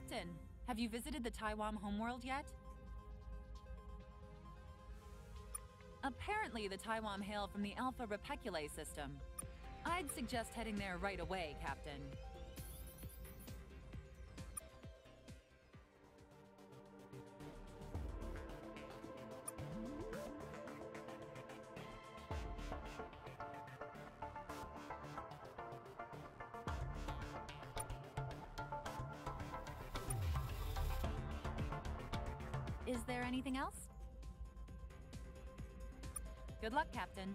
Captain, have you visited the Taiwan homeworld yet? Apparently, the Taiwan hail from the Alpha Reticuli system. I'd suggest heading there right away, Captain. Is there anything else? Good luck, Captain.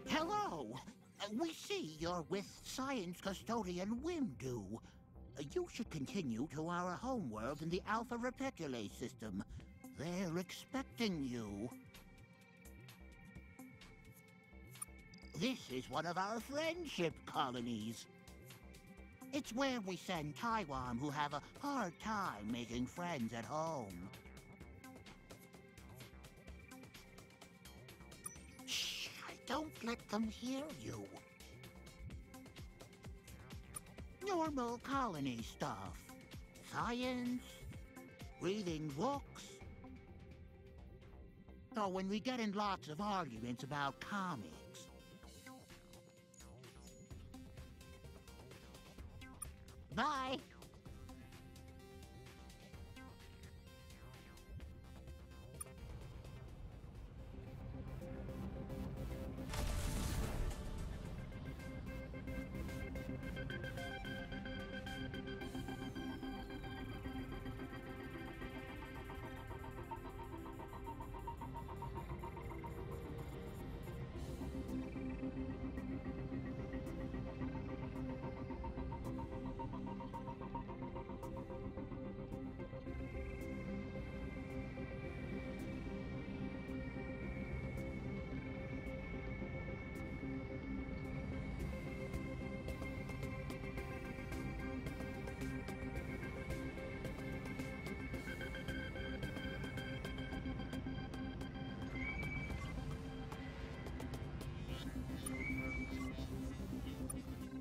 Hello! We see you're with Science Custodian Windu. You should continue to our homeworld in the Alpha Reticuli system. They're expecting you. This is one of our friendship colonies. It's where we send Taiwan who have a hard time making friends at home. Don't let them hear you. Normal colony stuff. Science, reading books. Or when we get in lots of arguments about comics. Bye.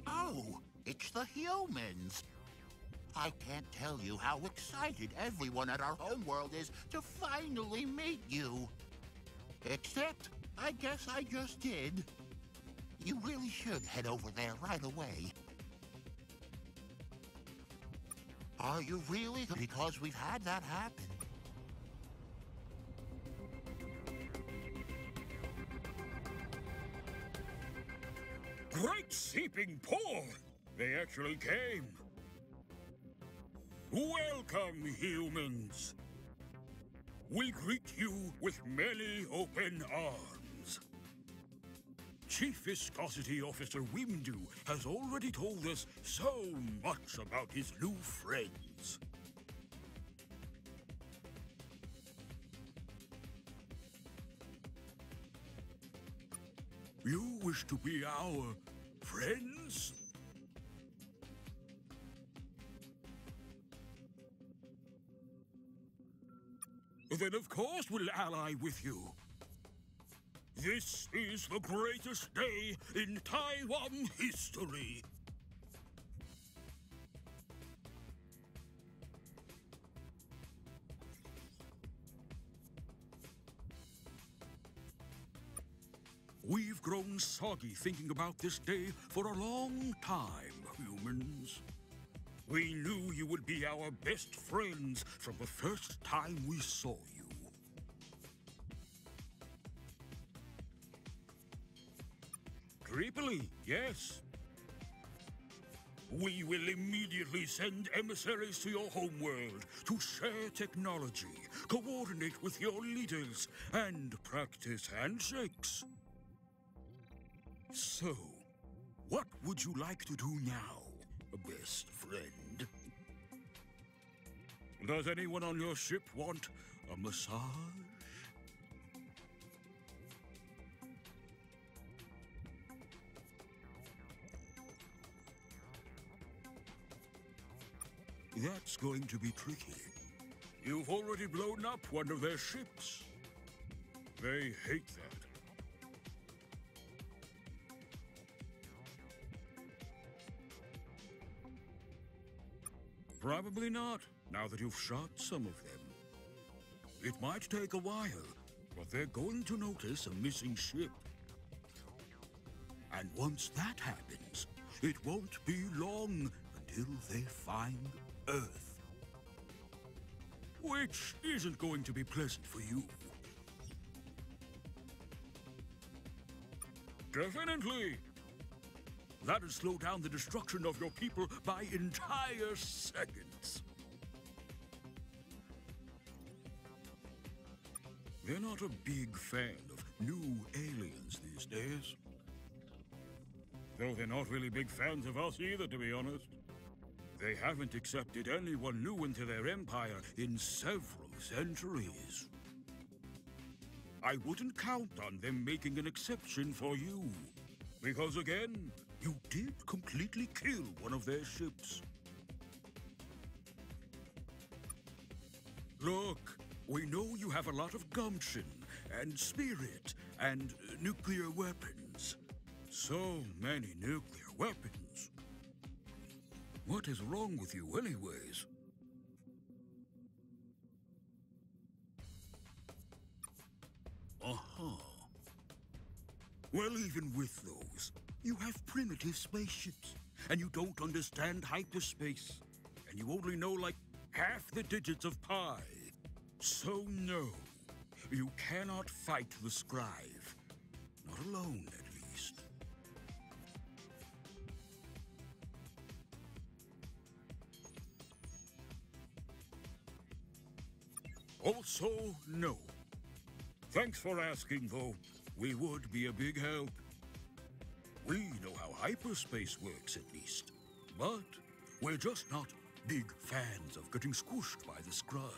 Oh, it's the humans. I can't tell you how excited everyone at our homeworld is to finally meet you. Except, I guess I just did. You really should head over there right away. Are you really? Because we've had that happen. Great seeping pour! They actually came. Welcome, humans. We greet you with many open arms. Chief Viscosity Officer Wimdu has already told us so much about his new friends. You wish to be our friends? Then of course we'll ally with you. This is the greatest day in Taiwan history. We've grown soggy thinking about this day for a long time, humans. We knew you would be our best friends from the first time we saw you. Tripoli, yes. We will immediately send emissaries to your homeworld to share technology, coordinate with your leaders, and practice handshakes. So, what would you like to do now, best friend? Does anyone on your ship want a massage? That's going to be tricky. You've already blown up one of their ships. They hate that. Probably not, now that you've shot some of them. It might take a while, but they're going to notice a missing ship. And once that happens, it won't be long until they find Earth. Which isn't going to be pleasant for you. Definitely. That'd slow down the destruction of your people by entire seconds. They're not a big fan of new aliens these days. Though they're not really big fans of us either, to be honest. They haven't accepted anyone new into their empire in several centuries. I wouldn't count on them making an exception for you. Because again, you did completely kill one of their ships. Look, we know you have a lot of gumption, and spirit, and nuclear weapons. So many nuclear weapons. What is wrong with you anyways? Uh-huh. Well, even with those, you have primitive spaceships, and you don't understand hyperspace, and you only know like half the digits of pi. So no, you cannot fight the scribe. Not alone, at least. Also, no. Thanks for asking, though. We would be a big help. We know how hyperspace works, at least. But we're just not big fans of getting squished by the scribe.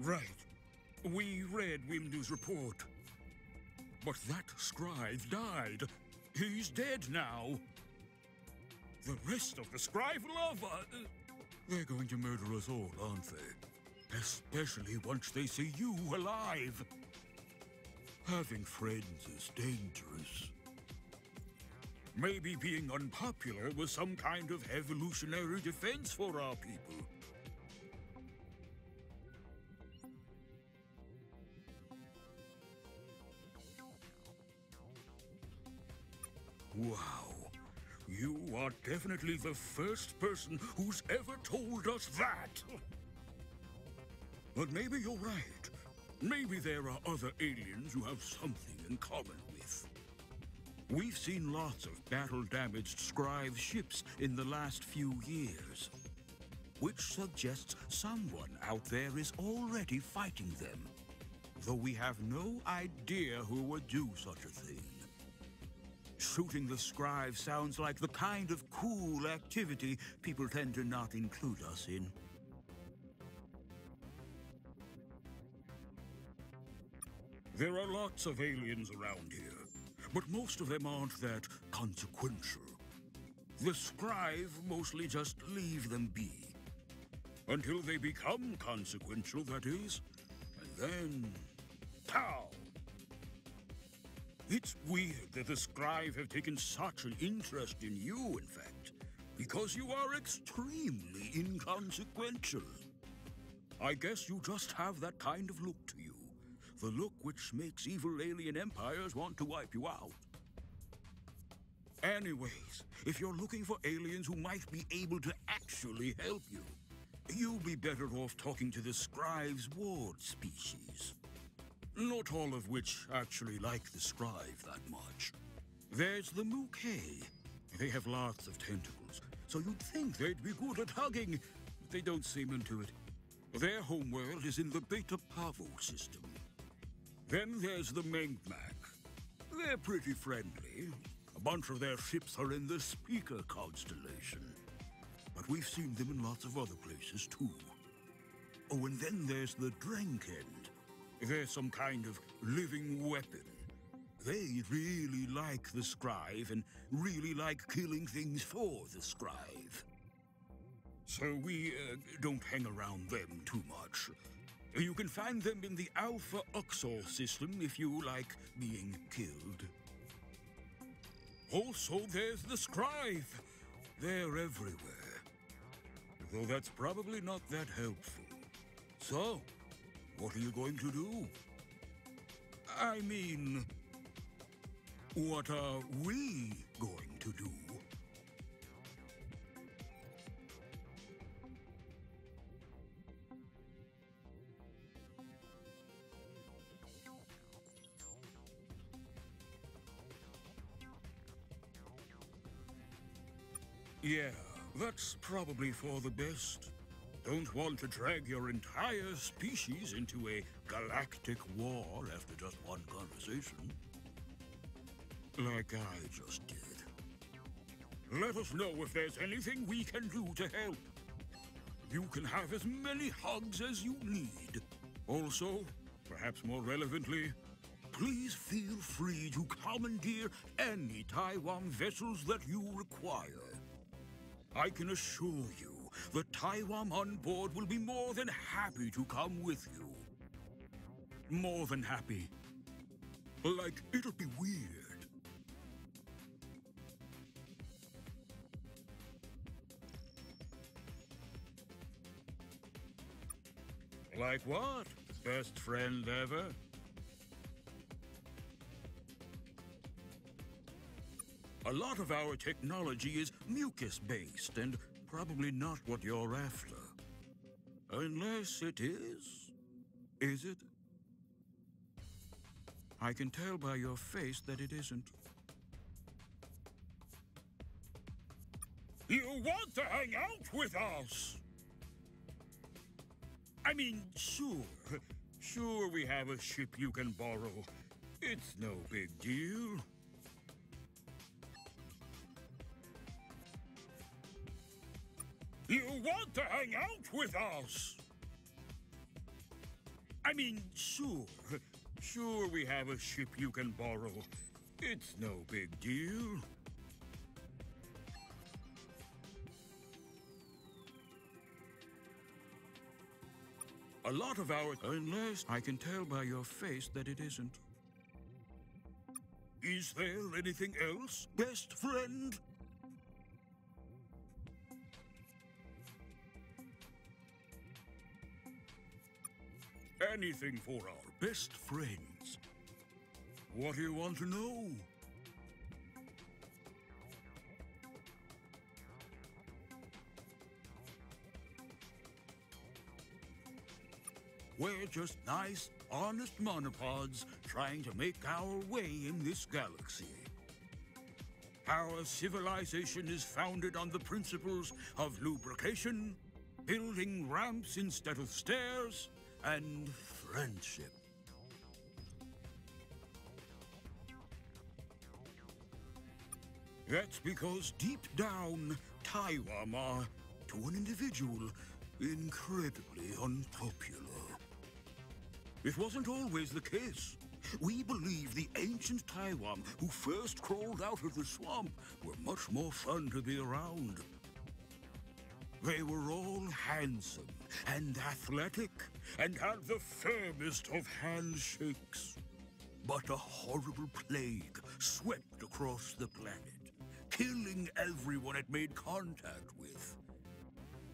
Right. We read Wimdu's report. But that scribe died. He's dead now. The rest of the scribe love us. They're going to murder us all, aren't they? Especially once they see you alive. Having friends is dangerous. Maybe being unpopular was some kind of evolutionary defense for our people. Wow. You are definitely the first person who's ever told us that. But maybe you're right. Maybe there are other aliens who have something in common with. We've seen lots of battle-damaged Scribe ships in the last few years, which suggests someone out there is already fighting them, though we have no idea who would do such a thing. Shooting the Scribe sounds like the kind of cool activity people tend to not include us in. There are lots of aliens around here, but most of them aren't that consequential. The Scribe mostly just leave them be. Until they become consequential, that is. And then... pow! It's weird that the Scribe have taken such an interest in you, in fact, because you are extremely inconsequential. I guess you just have that kind of look to you. The look which makes evil alien empires want to wipe you out. Anyways, if you're looking for aliens who might be able to actually help you, you'll be better off talking to the Scribe's ward species. Not all of which actually like the Scribe that much. There's the Mouquet. They have lots of tentacles, so you'd think they'd be good at hugging, but they don't seem into it. Their homeworld is in the Beta Pavo system. Then there's the Mengmac. They're pretty friendly. A bunch of their ships are in the Speaker constellation. But we've seen them in lots of other places, too. Oh, and then there's the Drenkend. They're some kind of living weapon. They really like the Scribe and really like killing things for the Scribe. So we don't hang around them too much. You can find them in the Alpha Uxor system if you like being killed. Also, there's the Scribe. They're everywhere. Though that's probably not that helpful. So, what are you going to do? I mean, what are we going to do? Yeah, that's probably for the best. Don't want to drag your entire species into a galactic war after just one conversation. Like I just did. Let us know if there's anything we can do to help. You can have as many hugs as you need. Also, perhaps more relevantly, please feel free to commandeer any Taiwan vessels that you require. I can assure you, the Taiwan on board will be more than happy to come with you. More than happy. Like, it'll be weird. Like what? Best friend ever? A lot of our technology is mucus-based, and probably not what you're after. Unless it is? Is it? I can tell by your face that it isn't. You want to hang out with us? I mean, sure. Sure we have a ship you can borrow. It's no big deal. You want to hang out with us? I mean, sure. Sure we have a ship you can borrow. It's no big deal. A lot of our... Unless I can tell by your face that it isn't. Is there anything else, best friend? Anything for our best friends. What do you want to know? We're just nice, honest monopods trying to make our way in this galaxy. Our civilization is founded on the principles of lubrication, building ramps instead of stairs, and friendship. That's because deep down, Taiwan are, to an individual, incredibly unpopular. It wasn't always the case. We believe the ancient Taiwan who first crawled out of the swamp were much more fun to be around. They were all handsome and athletic and had the firmest of handshakes. But a horrible plague swept across the planet, killing everyone it made contact with.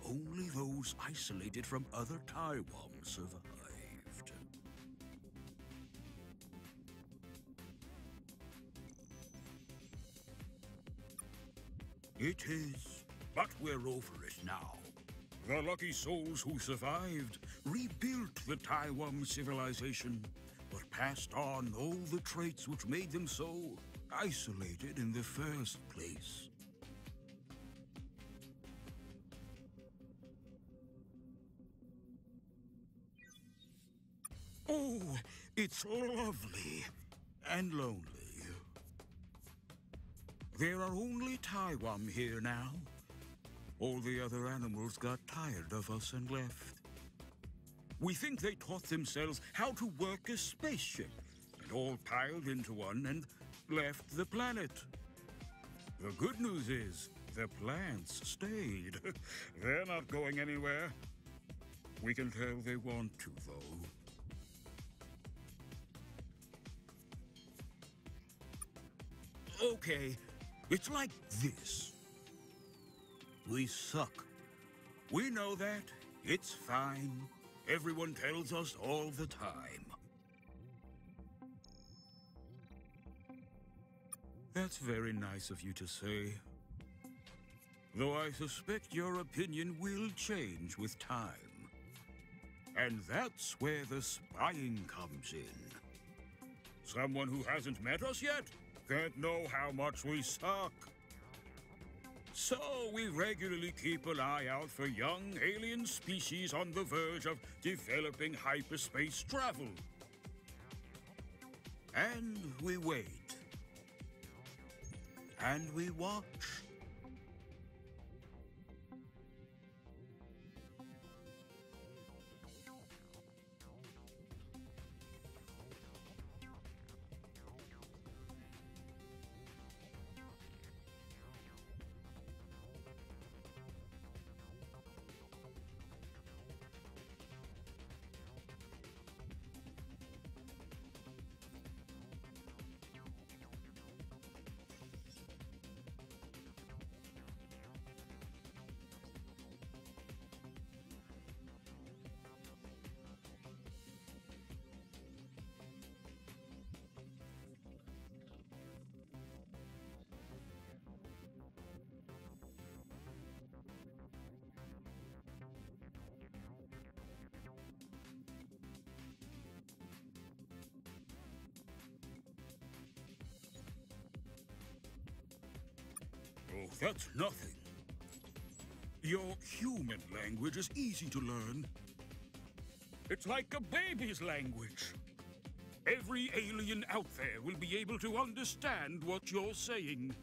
Only those isolated from other Taiwan survived. It is, but we're over it now. The lucky souls who survived rebuilt the Taiwan civilization, but passed on all the traits which made them so isolated in the first place. Oh, it's lovely and lonely. There are only Taiwan here now. All the other animals got tired of us and left. We think they taught themselves how to work a spaceship, and all piled into one and left the planet. The good news is, the plants stayed. They're not going anywhere. We can tell they want to, though. Okay, it's like this. We suck. We know that. It's fine. Everyone tells us all the time. That's very nice of you to say. Though I suspect your opinion will change with time. And that's where the spying comes in. Someone who hasn't met us yet can't know how much we suck. So we regularly keep an eye out for young alien species on the verge of developing hyperspace travel. And we wait. And we watch. Oh, that's nothing. Your human language is easy to learn. It's like a baby's language. Every alien out there will be able to understand what you're saying.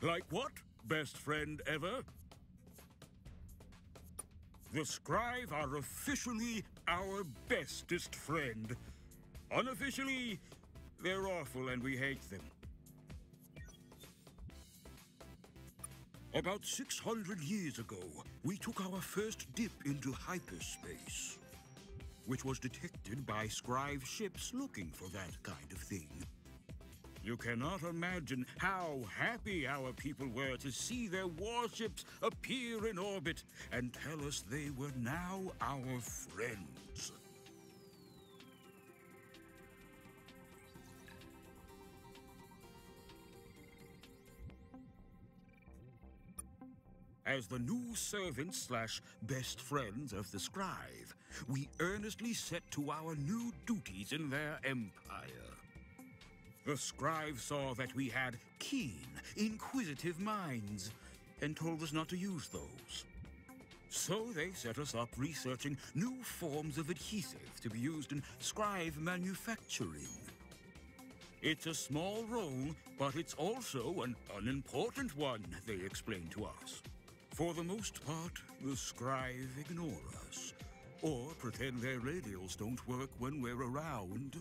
Like what, best friend ever? The Scribe are officially our bestest friend. Unofficially, they're awful and we hate them. About 600 years ago, we took our first dip into hyperspace, which was detected by Scribe ships looking for that kind of thing. You cannot imagine how happy our people were to see their warships appear in orbit and tell us they were now our friends. As the new servants slash best friends of the Scribe, we earnestly set to our new duties in their empire. The Scribe saw that we had keen, inquisitive minds, and told us not to use those. So they set us up researching new forms of adhesive to be used in Scribe manufacturing. It's a small role, but it's also an unimportant one, they explained to us. For the most part, the Scribe ignore us, or pretend their radials don't work when we're around.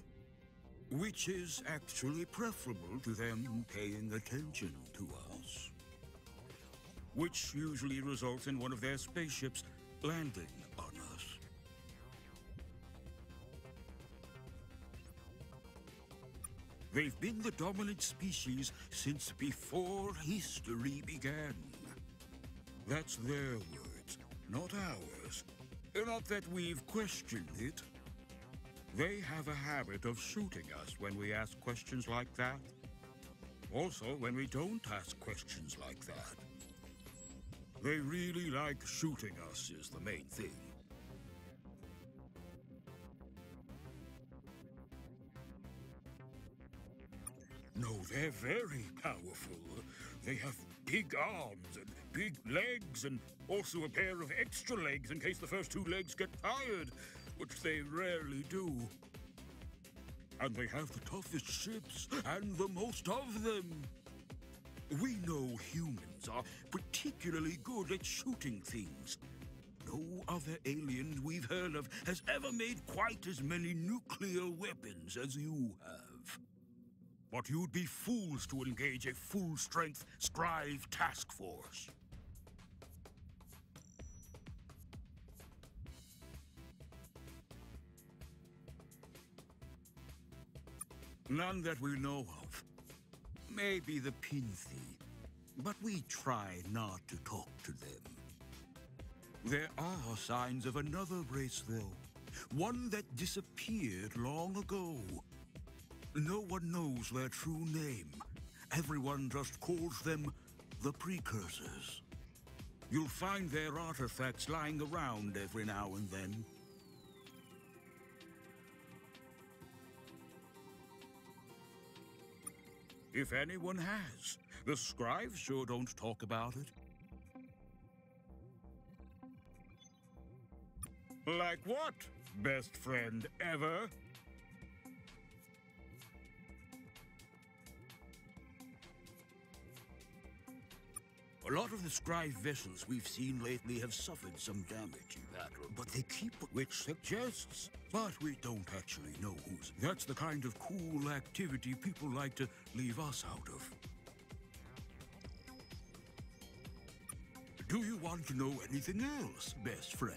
Which is actually preferable to them paying attention to us. Which usually results in one of their spaceships landing on us. They've been the dominant species since before history began. That's their words, not ours. Not that we've questioned it. They have a habit of shooting us when we ask questions like that. Also, when we don't ask questions like that. They really like shooting us is the main thing. No, they're very powerful. They have big arms and big legs and also a pair of extra legs in case the first two legs get tired, which they rarely do. And they have the toughest ships and the most of them. We know humans are particularly good at shooting things. No other alien we've heard of has ever made quite as many nuclear weapons as you have. But you'd be fools to engage a full-strength Scribe task force. None that we know of. Maybe the Pinthi, but we try not to talk to them. There are signs of another race, though. One that disappeared long ago. No one knows their true name. Everyone just calls them the Precursors. You'll find their artifacts lying around every now and then. If anyone has, the Scribes sure don't talk about it. Like what, best friend ever? A lot of the Scribe vessels we've seen lately have suffered some damage in battle, but they keep... Which suggests... But we don't actually know who's... That's the kind of cool activity people like to leave us out of. Do you want to know anything else, best friend?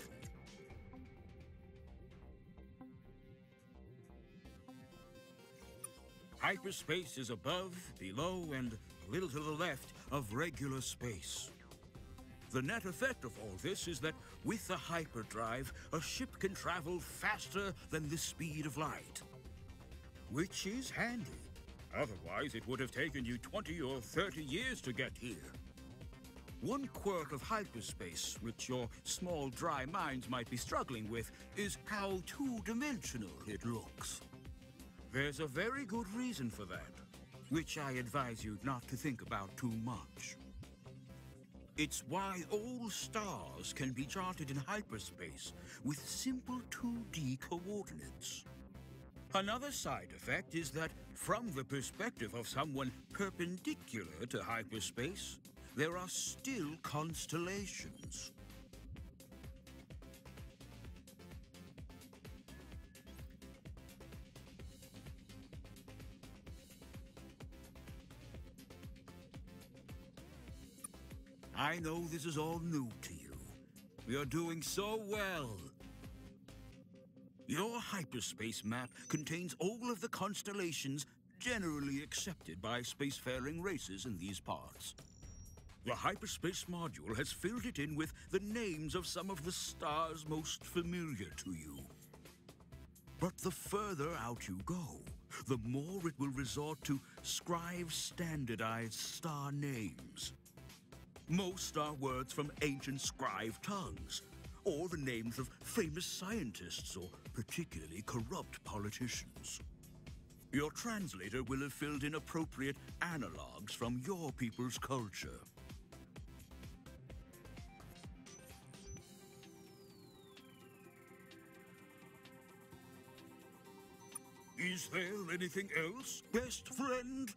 Hyperspace is above, below, and a little to the left of regular space. The net effect of all this is that with the hyperdrive, a ship can travel faster than the speed of light. Which is handy. Otherwise, it would have taken you 20 or 30 years to get here. One quirk of hyperspace, which your small, dry minds might be struggling with, is how two-dimensional it looks. There's a very good reason for that, which I advise you not to think about too much. It's why all stars can be charted in hyperspace with simple 2D coordinates. Another side effect is that, from the perspective of someone perpendicular to hyperspace, there are still constellations. I know this is all new to you. You're doing so well. Your hyperspace map contains all of the constellations generally accepted by spacefaring races in these parts. The hyperspace module has filled it in with the names of some of the stars most familiar to you. But the further out you go, the more it will resort to Scribe standardized star names. Most are words from ancient scribe tongues, or the names of famous scientists or particularly corrupt politicians. Your translator will have filled in appropriate analogs from your people's culture. Is there anything else, best friend?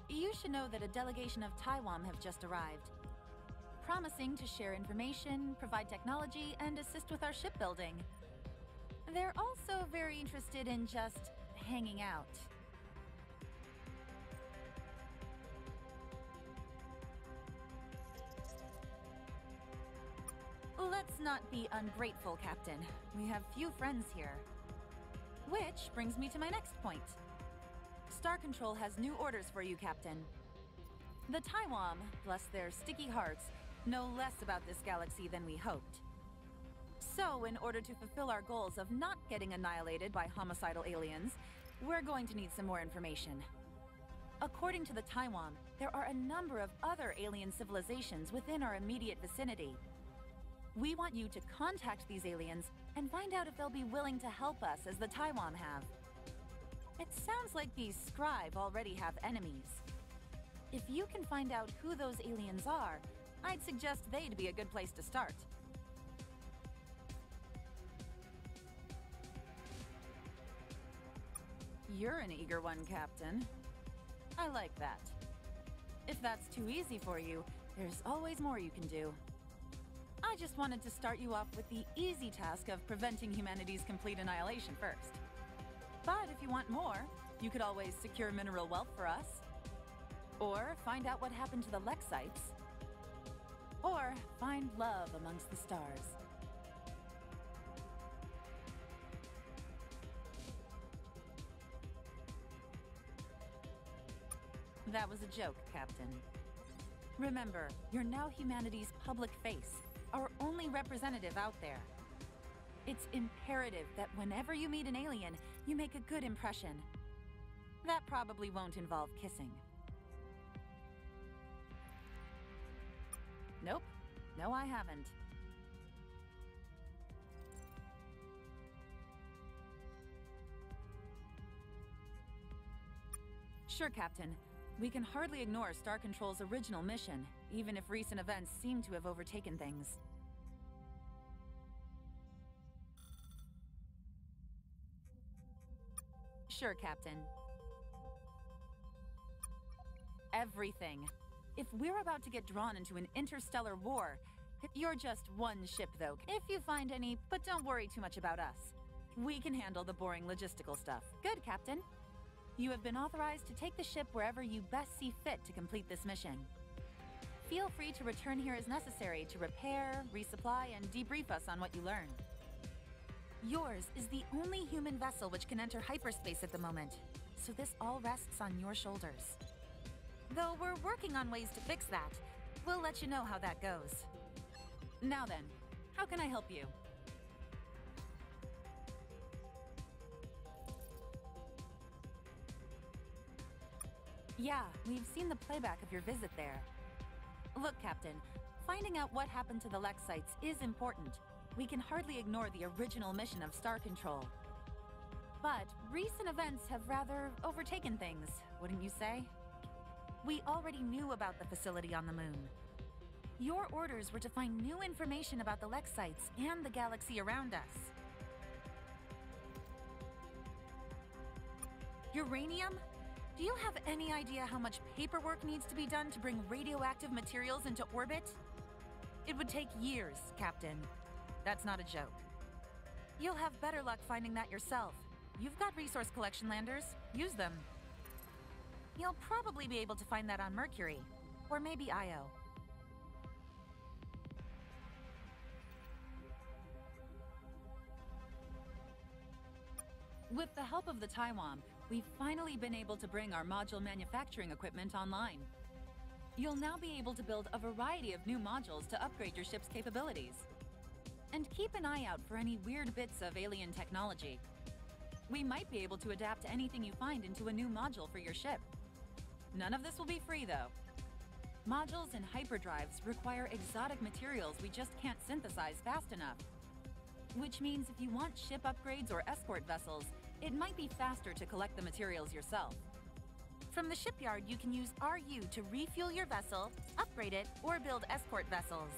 You should know that a delegation of Taiwan have just arrived, promising to share information, provide technology, and assist with our shipbuilding. They're also very interested in just hanging out. Let's not be ungrateful, Captain. We have few friends here. Which brings me to my next point. Star Control has new orders for you, Captain. The Taiwan, bless their sticky hearts, know less about this galaxy than we hoped. So, in order to fulfill our goals of not getting annihilated by homicidal aliens, we're going to need some more information. According to the Taiwan, there are a number of other alien civilizations within our immediate vicinity. We want you to contact these aliens and find out if they'll be willing to help us as the Taiwan have. It sounds like these scribe already have enemies. If you can find out who those aliens are, I'd suggest they'd be a good place to start. You're an eager one, Captain. I like that. If that's too easy for you, there's always more you can do. I just wanted to start you off with the easy task of preventing humanity's complete annihilation first. But if you want more, you could always secure mineral wealth for us. Or find out what happened to the Lexites. Or find love amongst the stars. That was a joke, Captain. Remember, you're now humanity's public face, our only representative out there. It's imperative that whenever you meet an alien, you make a good impression. That probably won't involve kissing. Nope. No, I haven't. Sure, Captain. We can hardly ignore Star Control's original mission, even if recent events seem to have overtaken things. Sure, Captain. Everything. If we're about to get drawn into an interstellar war, you're just one ship, though. If you find any, but don't worry too much about us. We can handle the boring logistical stuff. Good, Captain. You have been authorized to take the ship wherever you best see fit to complete this mission. Feel free to return here as necessary to repair, resupply, and debrief us on what you learn. Yours is the only human vessel which can enter hyperspace at the moment, so this all rests on your shoulders. Though we're working on ways to fix that. We'll let you know how that goes. Now then, how can I help you? Yeah, we've seen the playback of your visit there. Look, Captain, finding out what happened to the Lex sites is important. We can hardly ignore the original mission of Star Control. But recent events have rather overtaken things, wouldn't you say? We already knew about the facility on the moon. Your orders were to find new information about the Lex sites and the galaxy around us. Uranium? Do you have any idea how much paperwork needs to be done to bring radioactive materials into orbit? It would take years, Captain. That's not a joke. You'll have better luck finding that yourself. You've got resource collection landers. Use them. You'll probably be able to find that on Mercury, or maybe Io. With the help of the Taiwan, we've finally been able to bring our module manufacturing equipment online. You'll now be able to build a variety of new modules to upgrade your ship's capabilities. And keep an eye out for any weird bits of alien technology. We might be able to adapt anything you find into a new module for your ship. None of this will be free, though. Modules and hyperdrives require exotic materials we just can't synthesize fast enough. Which means if you want ship upgrades or escort vessels, it might be faster to collect the materials yourself. From the shipyard, you can use RU to refuel your vessel, upgrade it, or build escort vessels.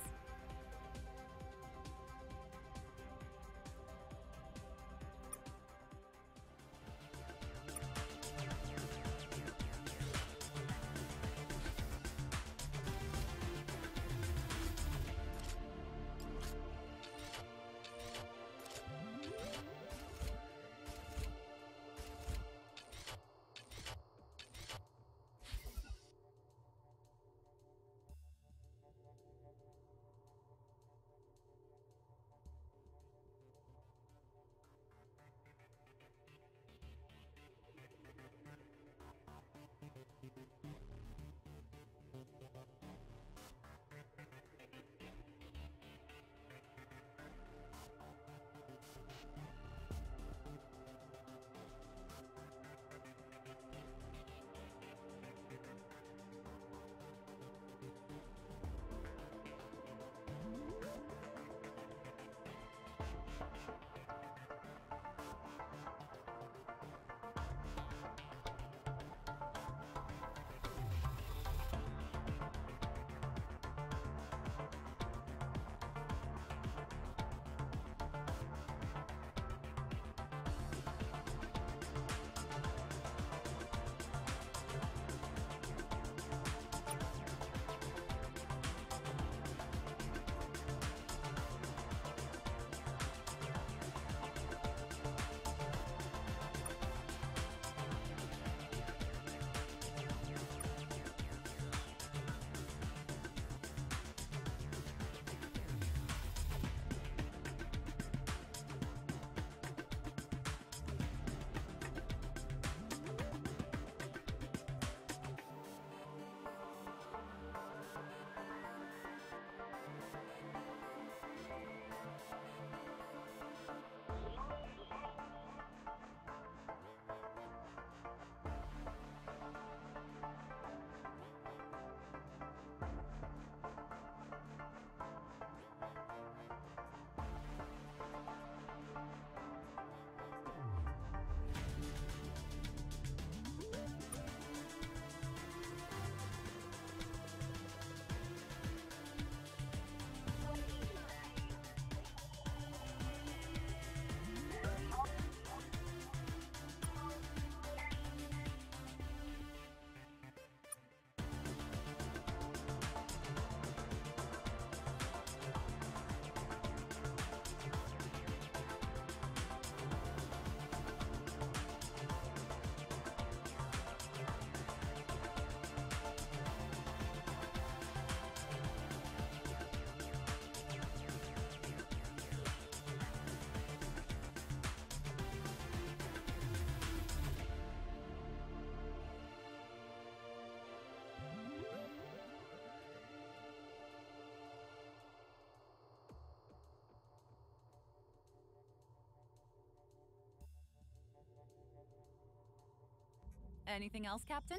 Anything else, Captain?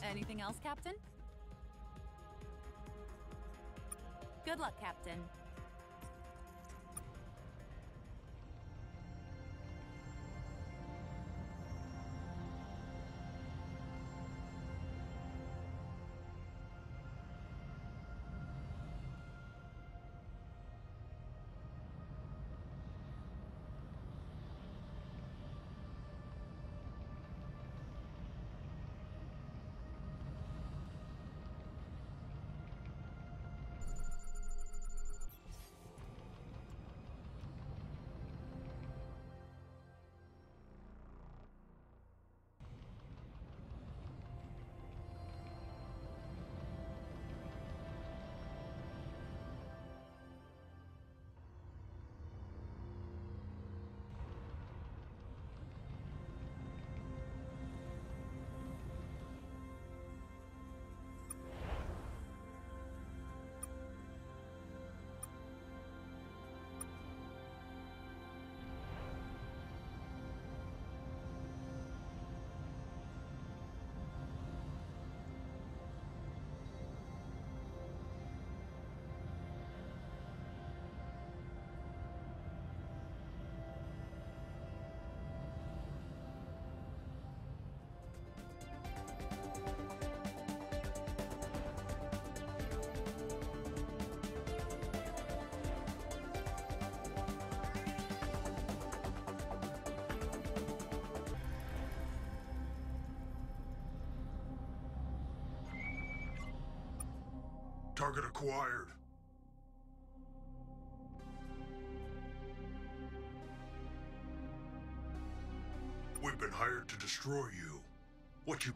Anything else, Captain? Good luck, Captain. Target acquired. We've been hired to destroy you. What you...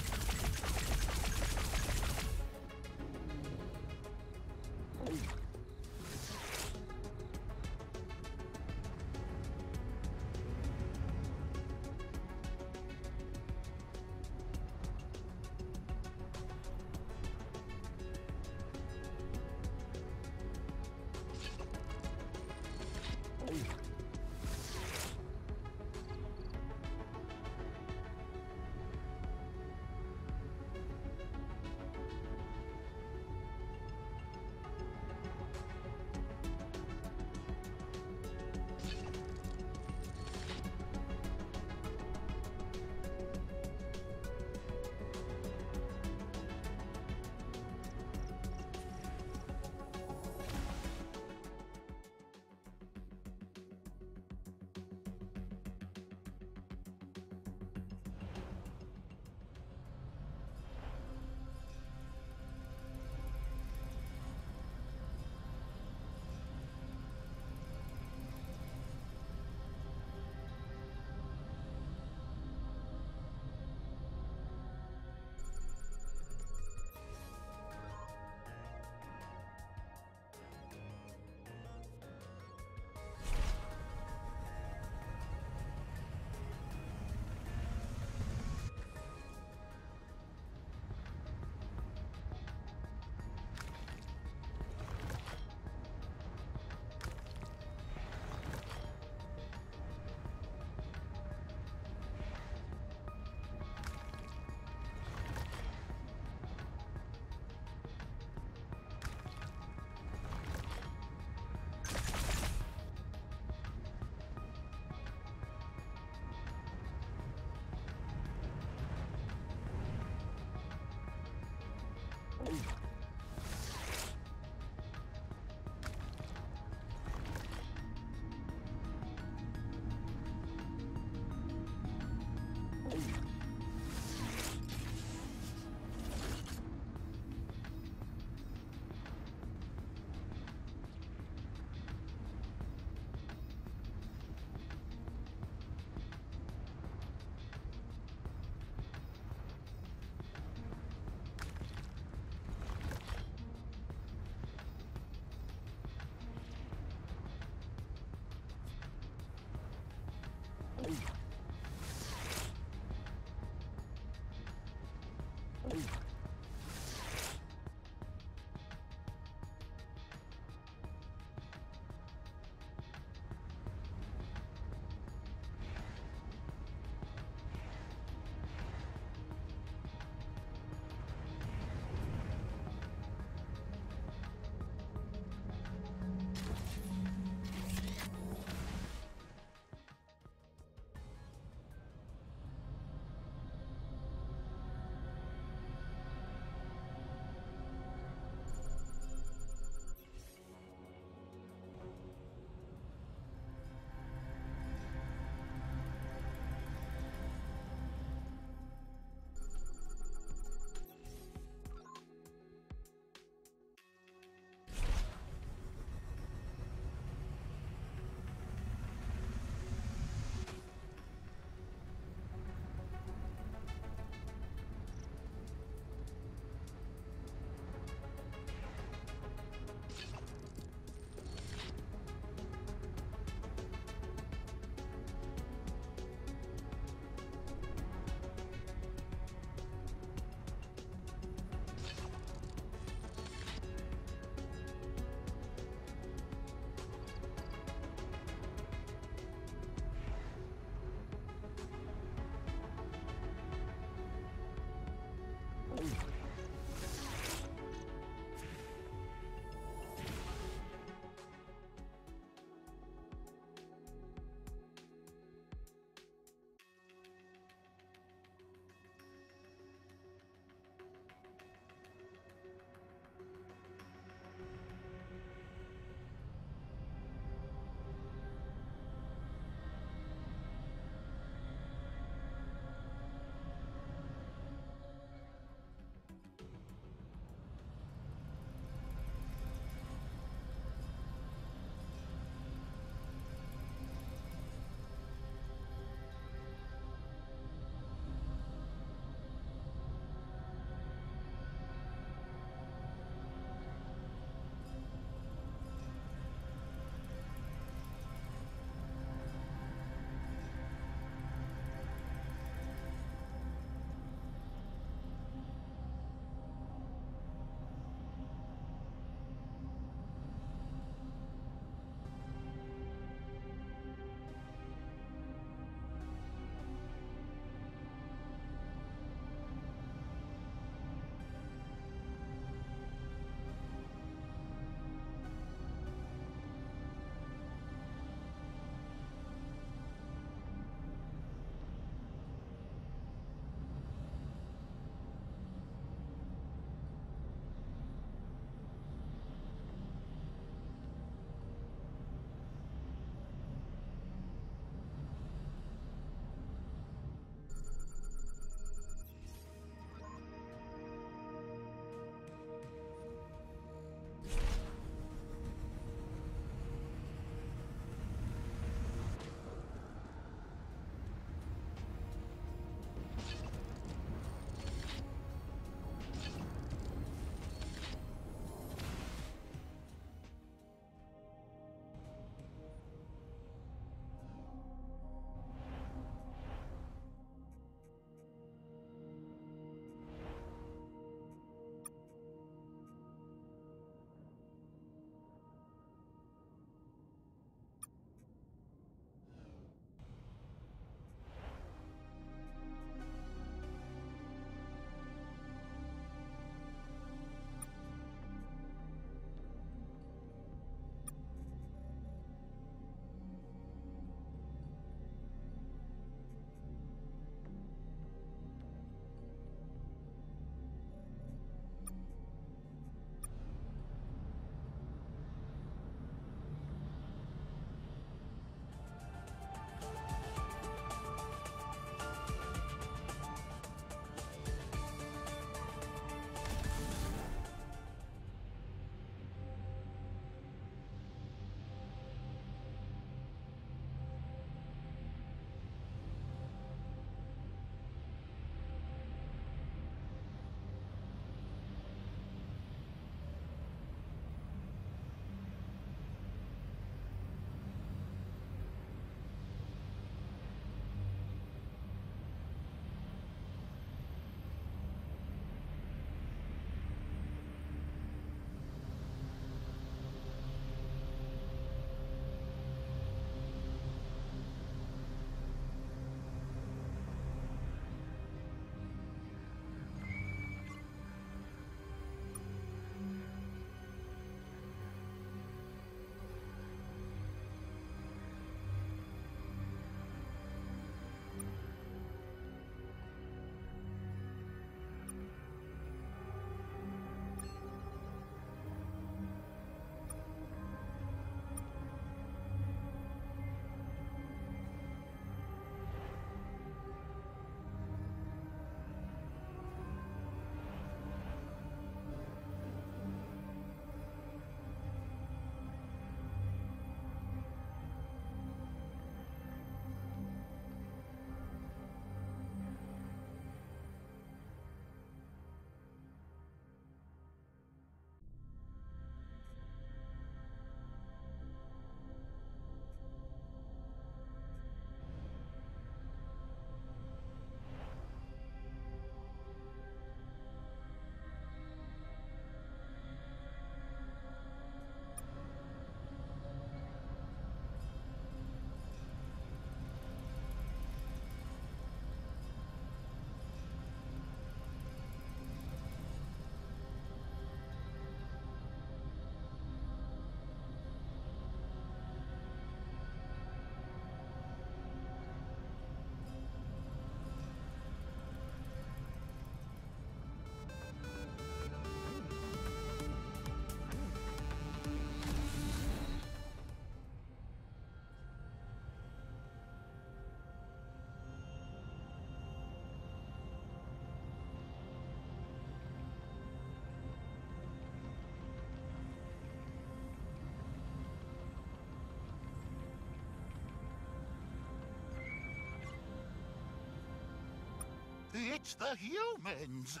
It's the humans!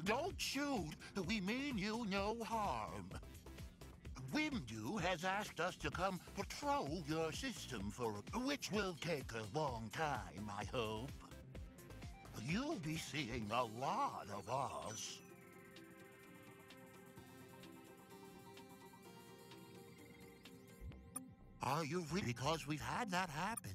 Don't shoot! We mean you no harm. Wimdu has asked us to come patrol your system which will take a long time, I hope. You'll be seeing a lot of us. Are you really? Because we've had that happen.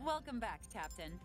Welcome back, Captain.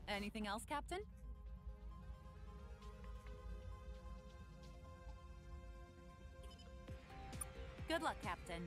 Anything else, Captain? Good luck, Captain.